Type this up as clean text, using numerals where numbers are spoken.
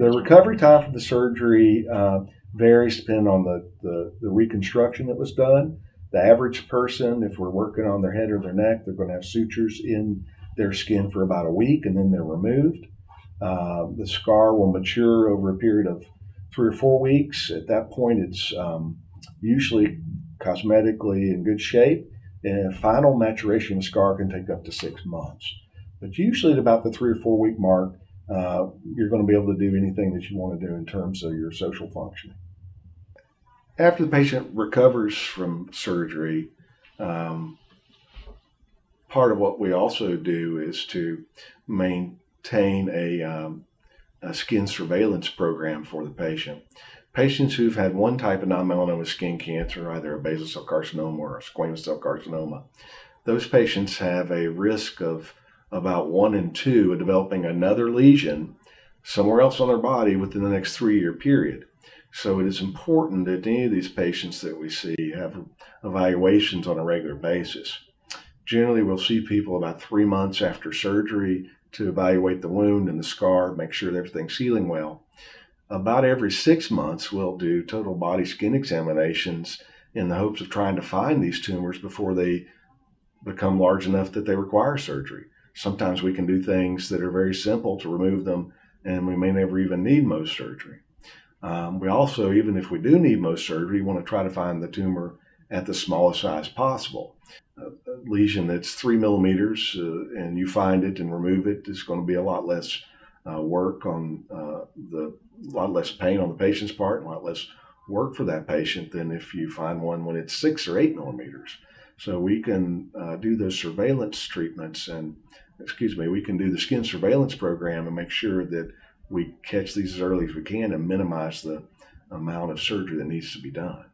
The recovery time for the surgery varies depending on the reconstruction that was done. The average person, if we're working on their head or their neck, they're going to have sutures in their skin for about a week and then they're removed. The scar will mature over a period of 3 or 4 weeks. At that point, it's usually cosmetically in good shape, and final maturation of the scar can take up to 6 months. But usually at about the 3 or 4 week mark, you're going to be able to do anything that you want to do in terms of your social functioning. After the patient recovers from surgery, part of what we also do is to maintain a skin surveillance program for the patient. Patients who've had one type of non-melanoma skin cancer, either a basal cell carcinoma or a squamous cell carcinoma, those patients have a risk of about 1 in 2 of developing another lesion somewhere else on their body within the next 3-year period. So it is important that any of these patients that we see have evaluations on a regular basis. Generally, we'll see people about 3 months after surgery to evaluate the wound and the scar, make sure that everything's healing well. About every 6 months, we'll do total body skin examinations in the hopes of trying to find these tumors before they become large enough that they require surgery. Sometimes we can do things that are very simple to remove them, and we may never even need Mohs surgery. We also, even if we do need Mohs surgery, want to try to find the tumor at the smallest size possible. A lesion that's 3 millimeters and you find it and remove it is going to be a lot less work on a lot less pain on the patient's part, and a lot less work for that patient than if you find one when it's 6 or 8 millimeters. So we can do those surveillance treatments we can do the skin surveillance program and make sure that we catch these as early as we can and minimize the amount of surgery that needs to be done.